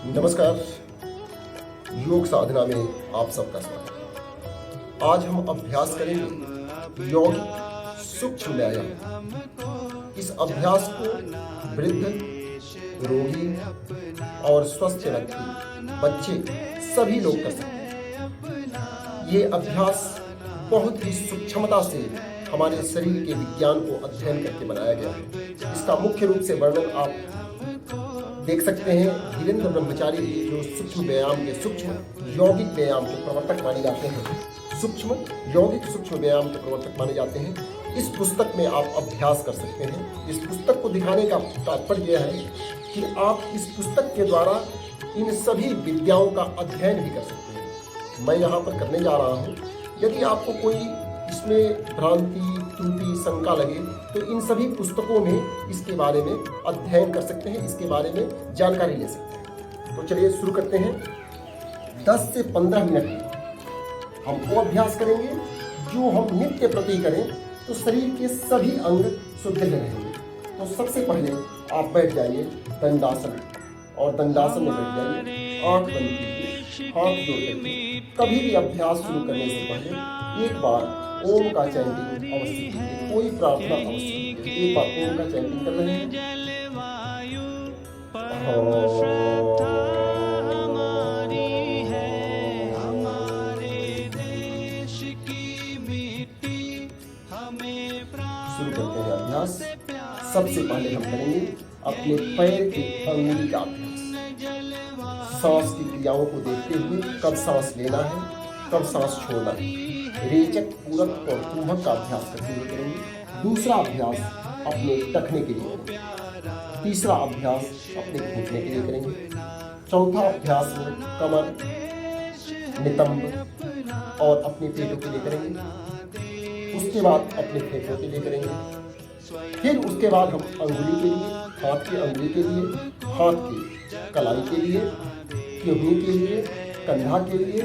नमस्कार। योग साधना में आप सबका स्वागत। आज हम अभ्यास करेंगे यौगिक सूक्ष्म व्यायाम। इस अभ्यास को वृद्ध, रोगी और स्वस्थ व्यक्ति, बच्चे सभी लोग कर सकते हैं। ये अभ्यास बहुत ही सूक्ष्मता से हमारे शरीर के विज्ञान को अध्ययन करके बनाया गया है। इसका मुख्य रूप से वर्णन आप देख सकते हैं धीरेन्द्र ब्रह्मचारी, जो सूक्ष्म व्यायाम के सूक्ष्म यौगिक व्यायाम के प्रवर्तक माने जाते हैं। सूक्ष्म यौगिक सूक्ष्म व्यायाम के प्रवर्तक माने जाते हैं। इस पुस्तक में आप अभ्यास कर सकते हैं। इस पुस्तक को दिखाने का तात्पर्य यह है कि आप इस पुस्तक के द्वारा इन सभी विद्याओं का अध्ययन भी कर सकते हैं। मैं यहाँ पर करने जा रहा हूँ। यदि आपको कोई इसमें भ्रांति, त्रुटि, शंका लगे तो इन सभी पुस्तकों में इसके बारे में अध्ययन कर सकते हैं, इसके बारे में जानकारी ले सकते हैं। तो चलिए शुरू करते हैं। 10 से 15 मिनट हम वो अभ्यास करेंगे जो हम नित्य प्रति करें तो शरीर के सभी अंग सुदृढ़ रहेंगे। तो सबसे पहले आप बैठ जाइए दंडासन, और दंडासन में बैठ जाइए, आंख बंद कीजिए, हाथ जोड़िए। कभी भी अभ्यास शुरू करने से पहले एक बार ओम का चैंटिंग अवश्य कीजिए। कोई प्रार्थना अवश्य कीजिए। एक बार ओम का चैंटिंग कर रहे हैं। शुरू करते हैं अभ्यास। सबसे पहले हम करेंगे अपने पैर के अंगुली का अभ्यास। सांस की क्रियाओं को देखते हुए कब सांस लेना है, कब सांस छोड़ना है, रेचक, पूरक और कुंभक का अभ्यास करते हुए करेंगे। दूसरा अभ्यास अपने टखने के लिए करेंगे। तीसरा अभ्यास अपने घुटने के लिए करेंगे। चौथा अभ्यास में कमर, नितंब और अपने पेटों के लिए करेंगे। उसके बाद अपने फेफड़ों के लिए करेंगे। फिर उसके बाद हम अंगुली के लिए, हाथ की अंगुली के लिए, हाथ की कलाई के लिए, केहनी के लिए, कंधा के लिए,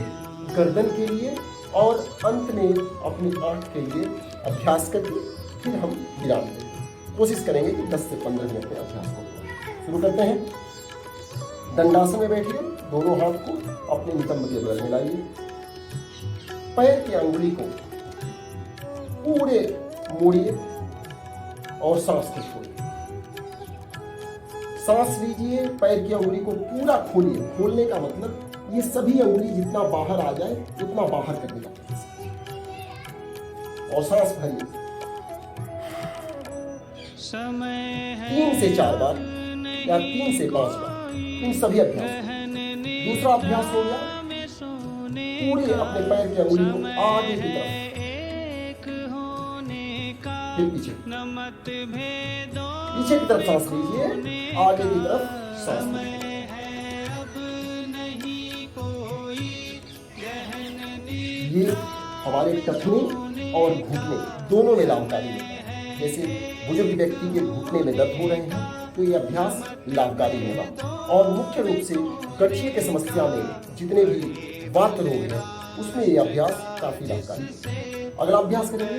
गर्दन के लिए और अंत में अपनी आंख के लिए अभ्यास करके फिर हम विराम देंगे। कोशिश करेंगे कि 10 से 15 मिनट में अभ्यास को शुरू करते हैं। दंडासन में बैठिए, दोनों हाथ को अपने नितंब के बगल में लाइए। पैर की अंगुली को पूरे मोड़िए और सांस को छोड़िए। सांस लीजिए, पैर की अंगुली को पूरा खोलिए। खोलने का मतलब ये सभी अंगुली जितना बाहर आ जाए उतना बाहर करने का प्रयास करिए और सांस भरिए। 3 से 4 बार या 3 से 5 बार इन सभी अभ्यास। दूसरा अभ्यास हो गया, पूरे अपने पैर की अंगुली को आगे की तरफ, फिर पीछे पीछे की तरफ सांस लीजिए, आगे की तरफ सांस लीजिए। ये हमारे टखने और घुटने दोनों में लाभकारी है। जैसे बुजुर्ग व्यक्ति के घुटने में दर्द हो रहे हैं तो ये अभ्यास लाभकारी होगा। और मुख्य रूप से गठिया की समस्या में जितने भी वात रोग हैं उसमें ये अभ्यास काफी लाभकारी है। अगर अभ्यास करेंगे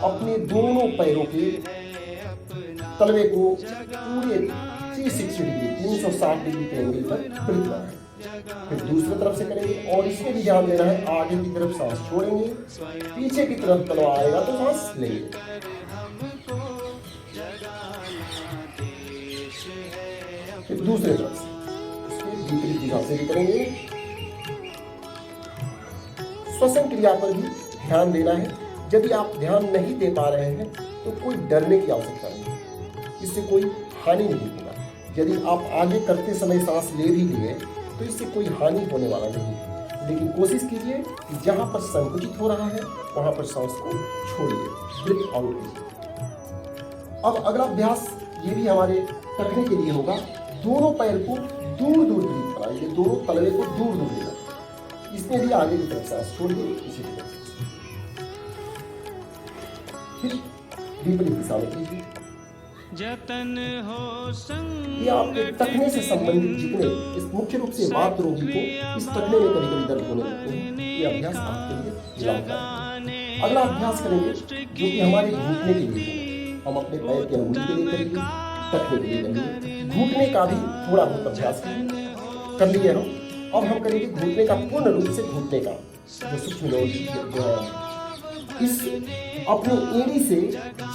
अपने दोनों पैरों के तलवे को पूरे 360 डिग्री 360 डिग्री के एंगल पर पलट बनाएं। फिर दूसरी तरफ से करेंगे और इसमें भी ध्यान देना है, आगे की तरफ सांस छोड़ेंगे, पीछे की तरफ तलवा आएगा तो सांस लेंगे। फिर दूसरी तरफ से इसके विपरीत दिशा से भी करेंगे। श्वसन क्रिया पर भी ध्यान देना है। यदि आप ध्यान नहीं दे पा रहे हैं तो कोई डरने की आवश्यकता नहीं है, इससे कोई हानि नहीं होगा। यदि आप आगे करते समय सांस ले भी लिए तो इससे कोई हानि होने वाला नहीं है। लेकिन कोशिश कीजिए कि जहां पर संकुचित हो रहा है वहां पर सांस को छोड़िए, ब्रीथ आउट कीजिए। अब अगला अभ्यास ये भी हमारे टखने के लिए होगा। दोनों पैर को दूर दूर ब्रीथ कराइए, दोनों तलवे को दूर दूर लेना। इसमें भी आगे की तरफ सांस छोड़िए, पीछे की तरफ फिर विपरीत दिशा में कीजिए। जतन हो संग ये आपके टखने से संबंधित जितने इस मुख्य रूप से वात रोगी को इस टखने में कभी कभी दर्द होने लगते हैं, ये अभ्यास आपके लिए लाभकारी है। अगला अभ्यास करेंगे जो कि हमारे घुटने के लिए है। हम अपने पैर की अंगुली के लिए करेंगे, टखने के लिए करेंगे। घुटने का भी थोड़ा बहुत अभ्यास करेंगे। कर लिए हम। अब हम करेंगे घुटने का, पूर्ण रूप से घुटने का जो सूक्ष्म व्यायाम। इस अपनी एड़ी से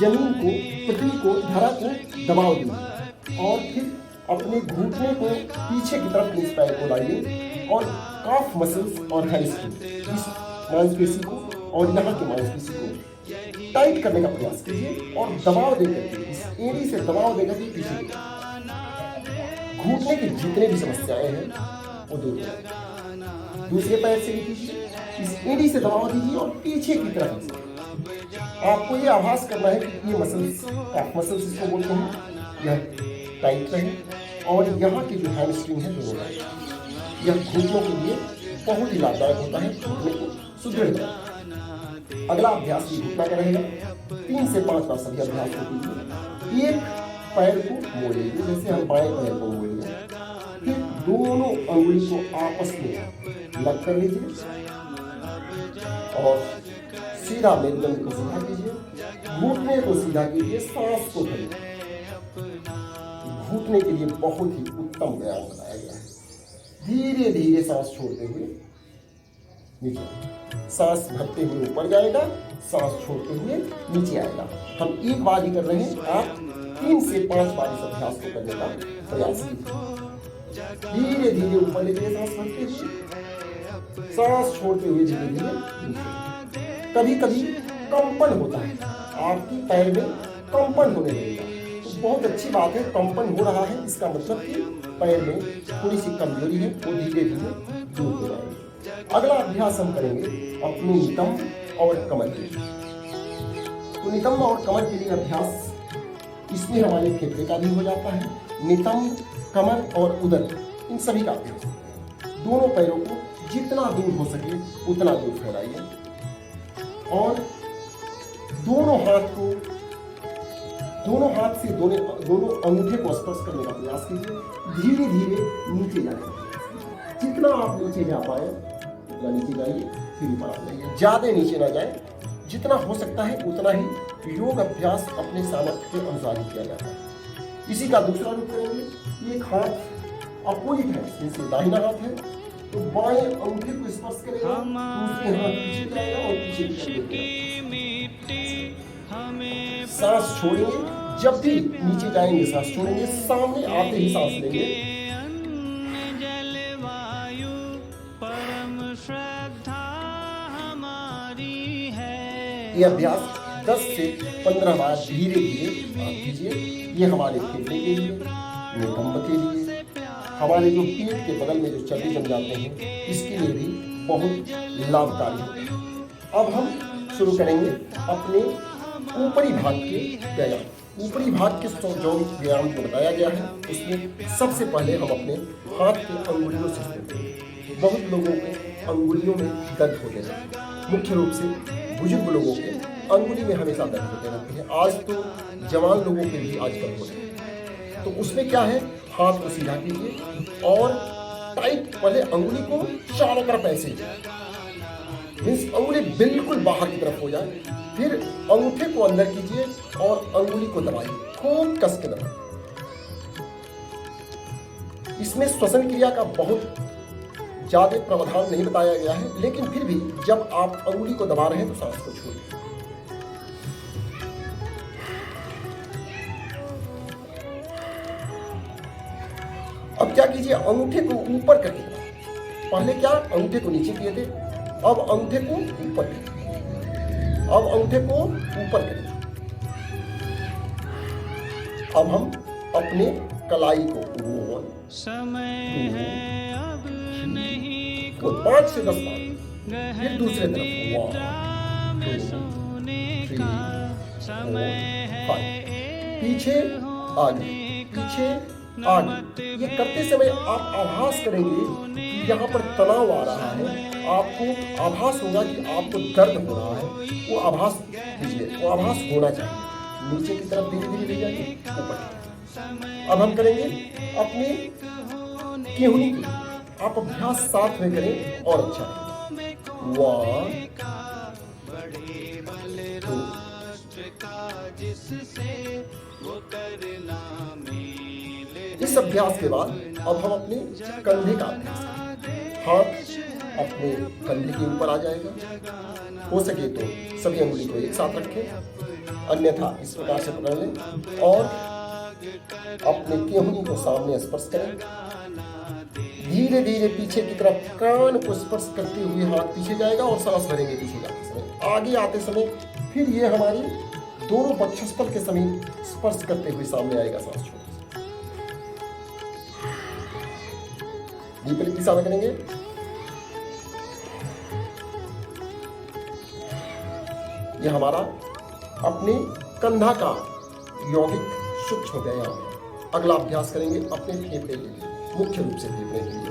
जमीन को, पृथ्वी को, धरा को दबाव दीजिए और फिर अपने घुटने को पीछे की तरफ इस पैर को लाइए और काफ मसल्स और हैमस्ट्रिंग, इस मांसपेशी को और यहाँ की मांसपेशी को टाइट करने का प्रयास कीजिए और दबाव देकर के, इस एड़ी से दबाव देकर के पीछे घुटने की जितने भी समस्याएं हैं वो दूर हो जाए। दूसरे पैर से भी कीजिए, इस एड़ी से दबाव दीजिए और पीछे की तरफ आपको ये आभास करना है कि ये मसल्स, काफ मसल्स इसको बोलते हैं, यह टाइट रहे और यहाँ की जो हैमस्ट्रिंग है दोनों रहे। यह घुटनों के लिए बहुत ही लाभदायक होता है, घुटने को सुदृढ़ करता है। अगला अभ्यास ये घुटना का रहेगा। 3 से 5 बार सभी अभ्यास को कीजिए। एक पैर को मोड़ लीजिए, जैसे हम बाएं पैर को मोड़ लिया, फिर दोनों अंगुली को आपस में लग कर लीजिए और सीधा मेरुदंड को सीधा कीजिए, घुटने को सीधा कीजिए, सांस को धरिए। घुटने के लिए बहुत ही उत्तम व्यायाम बताया गया है। धीरे धीरे सांस छोड़ते हुए नीचे, सांस भरते हुए ऊपर जाएगा, सांस छोड़ते हुए नीचे आएगा। हम एक बार ही कर रहे हैं, आप 3 से 5 बार इस अभ्यास को करने का प्रयास कीजिए। धीरे धीरे ऊपर ले जाइए, सांस भरते हुए, सांस छोड़ते हुए धीरे धीरे नीचे। कभी कभी कंपन होता है, आपकी पैर में कंपन होने लगेगा, तो बहुत अच्छी बात है। कंपन हो रहा है, इसका मतलब कि पैर में थोड़ी सी कमजोरी है, वो धीरे धीरे दूर हो जाएगी। अगला अभ्यास हम करेंगे अपने नितंब और कमर के लिए। तो नितंब और कमर के लिए अभ्यास, इसमें हमारे फेफड़े का भी हो जाता है। नितंब, कमर और उदर, इन सभी का अभ्यास होता है। दोनों पैरों को जितना दूर हो सके उतना दूर फैलाइए और दोनों हाथ से दोनों अंगूठे को स्पर्श करने का प्रयास कीजिए। धीरे धीरे नीचे जाने का प्रयास कीजिए। जितना आप नीचे जा पाए उतना नीचे जाइए, फिर ऊपर आ जाइए। ज्यादा नीचे ना जाए, जितना हो सकता है उतना ही योग अभ्यास अपने सामर्थ्य के अनुसार ही किया जाता है। इसी का दूसरा रूप करेंगे। एक हाथ अपोजिट है, जैसे दाहिना हाथ है तो बाएं अंगूठे को स्पर्श करेगा, दूसरे हाथ पीछे जाएगा और पीछे सांस छोड़ेंगे। जब भी नीचे जाएंगे सांस छोड़ेंगे, सामने आते ही सांस लेंगे। ये अभ्यास 10 से 15 बार धीरे धीरे आप कीजिए। ये हमारे फेफड़े के लिए, नितंब के लिए, हमारे जो पेट के बगल में जो चर्बी जम जाते हैं, इसके लिए भी बहुत लाभकारी होते हैं। अब हम शुरू करेंगे अपने ऊपरी भाग के व्यायाम। ऊपरी भाग के जो व्यायाम को बताया गया है, उसमें सबसे पहले हम अपने हाथ के अंगुलियों से करते हैं। बहुत लोगों को अंगुलियों में दर्द होते हैं, मुख्य रूप से बुजुर्ग लोगों के अंगुली में हमेशा दर्द होते रहते हैं। आज तो जवान लोगों के भी आजकल होते हैं। तो उसमें क्या है, हाथ को सीधा कीजिए और टाइट, पहले अंगुली को चारों तरफ ऐसे, मीन्स अंगुली बिल्कुल बाहर की तरफ हो जाए, फिर अंगूठे को अंदर कीजिए और अंगुली को दबाइए, खूब कस के दबाइए। इसमें श्वसन क्रिया का बहुत ज्यादा प्रावधान नहीं बताया गया है, लेकिन फिर भी जब आप अंगुली को दबा रहे हैं तो सांस को छोड़िए। अब क्या कीजिए, अंगूठे को ऊपर करके, पहले क्या अंगूठे को नीचे किए थे, अब अंगूठे को ऊपर करें, अब अंगूठे को ऊपर करें। अब हम अपने कलाई को 5 से 10 बार, फिर दूसरे तरफ 1 2 3 4 5, पीछे आगे, पीछे आगे। ये करते समय आप आभास करेंगे कि यहाँ पर तनाव आ रहा है, आपको आभास होगा कि आपको दर्द हो रहा है। वो आभास कीजिए, वो आभास होना चाहिए। नीचे की तरफ धीरे धीरे ले जाइए, ऊपर। अब हम करेंगे अपने केहूनी की। आप अभ्यास साथ में करें और अच्छा है। 1 2। इस अभ्यास के बाद अब हम अपने कंधे का अभ्यास करें। हाथ अपने कंधे के ऊपर आ जाएगा। हो सके तो सभी अंगुली को एक साथ रखें, अन्यथा इस प्रकार से पकड़ लें और अपने केहूनी को सामने स्पर्श करें। धीरे धीरे पीछे की तरफ कान को स्पर्श करते हुए हाथ पीछे जाएगा और सांस भरेंगे पीछे जाते समय। आगे आते समय फिर ये हमारी दोनों वक्षस्थल के समीप स्पर्श करते हुए सामने आएगा सांस छोड़। विपरीत दिशा में करेंगे। ये हमारा अपने कंधा का यौगिक सूक्ष्म व्यायाम है। अगला अभ्यास करेंगे अपने फेफड़े के लिए, मुख्य रूप से फेफड़े के लिए।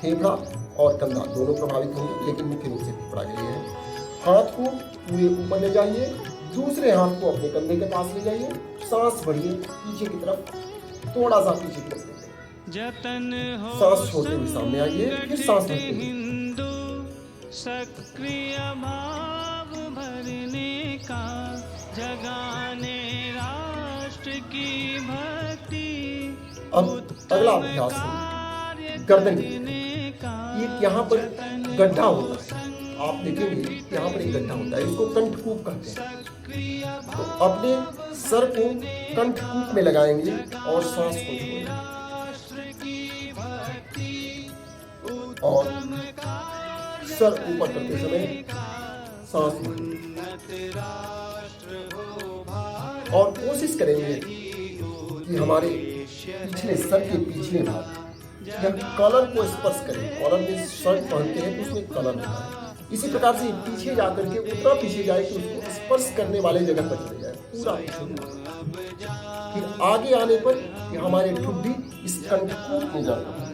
फेफड़ा और कंधा दोनों प्रभावित होंगे, लेकिन मुख्य रूप से फेफड़ा के लिए है। हाथ को पूरे ऊपर ले जाइए, दूसरे हाथ को अपने कंधे के पास ले जाइए, सांस भरिए पीछे की तरफ, थोड़ा सा पीछे की तरफ सांस छोड़ते हुए सामने आइए, फिर सांस भरते हुए। सक्रिय भाव भरने का, जगाने राष्ट्र की भक्ति। अब अगला अभ्यास है गर्दन का। एक यहाँ पर गड्ढा होता है, आप देखेंगे यहाँ पर एक गड्ढा होता है, इसको कंठकूप कहते हैं। तो अपने सर को कंठकूप में लगाएंगे और सांस को छोड़ेंगे और सर ऊपर करते समय सांस भरेंगे और कोशिश करेंगे कि हमारे पिछले सर के पिछले भाग जब कॉलर को स्पर्श करें। कॉलर में शर्ट पहनते हैं तो उसमें कॉलर होता है, इसी प्रकार से पीछे जाकर के उतना पीछे जाए कि उसको स्पर्श करने वाले जगह पर चले जाए, पूरा पीछे। फिर आगे आने पर हमारे ठुड्डी इस कंठकूप में जाता है।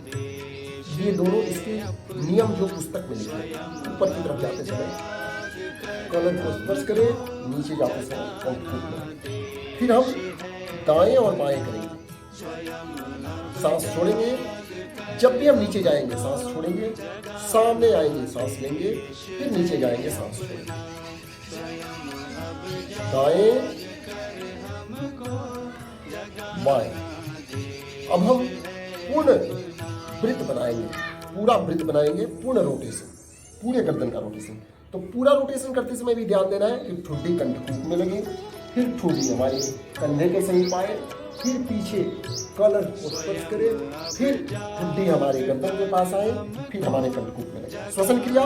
ये दोनों इसके नियम जो पुस्तक में लिखे हैं। ऊपर की तरफ जाते समय कॉलर को स्पर्श करें, नीचे जाते समय कंठकूप में। फिर हम दाएं और बाएं करेंगे, सांस छोड़ेंगे। जब भी हम नीचे जाएंगे सांस छोड़ेंगे, सामने आएंगे सांस लेंगे, फिर नीचे जाएंगे सांस छोड़ेंगे। दाएं बाएं। अब हम पूर्ण वृत्त बनाएंगे, पूरा वृत्त बनाएंगे, पूर्ण रोटेशन, पूरे गर्दन का रोटेशन। तो पूरा रोटेशन करते समय भी ध्यान देना है कि ठुड्डी कंठकूप में लगे, फिर ठुड्डी हमारे कंधे के समीप आए, फिर पीछे कॉलर को स्पर्श करें, फिर ठुड्डी हमारे गर्दन के पास आए, फिर हमारे कंठकूप में लगे। श्वसन क्रिया,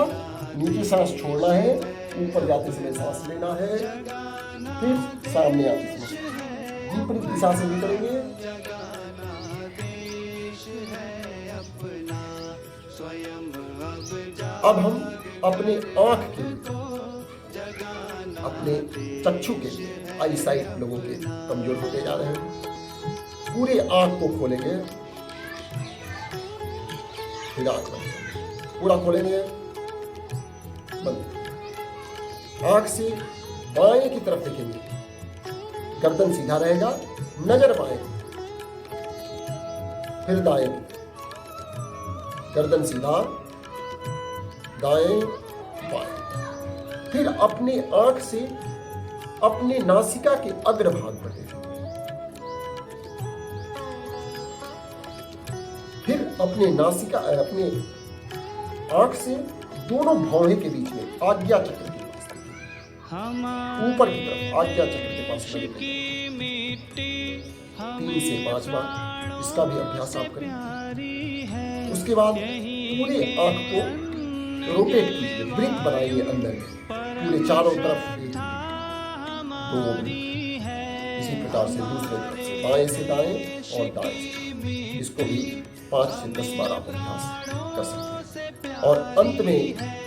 नीचे सांस छोड़ना है, ऊपर जाते समय सांस लेना है, फिर सामने आते समय विपरीत दिशा से भी करेंगे। अब हम अपने आंख के, अपने चक्षु के, आई साइट लोगों के कमजोर होते जा रहे हैं। पूरे आंख को खोलेंगे, फिर आंख बंद, पूरा खोलेंगे, बंद। आंख से बाएं की तरफ देखेंगे, गर्दन सीधा रहेगा, नजर बाएं, फिर दाएं, गर्दन सीधा, दाएं बाएं। फिर अपनी आंख से अपने नासिका के अग्रभाग पर देखें, फिर अपने नासिका अपने आंख से दोनों भौहें के बीच में आज्ञा चक्र के पास ऊपर की तरफ आज्ञा चक्र के पास 3 से 5 बार इसका भी अभ्यास आप करें। उसके बाद पूरे आंख को रोटेट कीजिए, वृत्त बनाइए अंदर में, पूरे चारों तरफ 2 वृत्त। इसी प्रकार से दूसरे तरफ से बाएं से दाएं और दाएं से, इसको भी 5 से 10 बार आप अभ्यास कर सकते हैं। और अंत में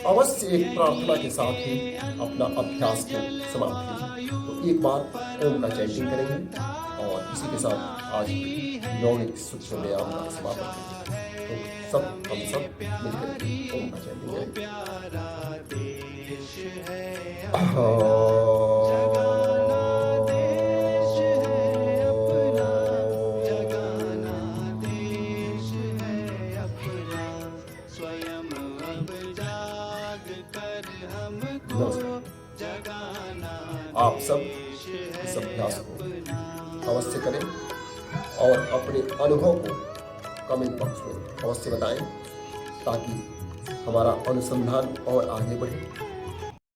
अवश्य एक प्रार्थना के साथ ही अपना अभ्यास को समाप्त कीजिए। तो एक बार ओम का चैंटिंग करेंगे और इसी के साथ आज यौगिक सूक्ष्म व्यायाम का समापन करेंगे। तो हम सब मिलकर ओम का चैंटिंग करेंगे। आप सब इस अभ्यास को अवश्य करें और अपने अनुभव को कमेंट बॉक्स में अवश्य बताएं ताकि हमारा अनुसंधान और आगे बढ़े।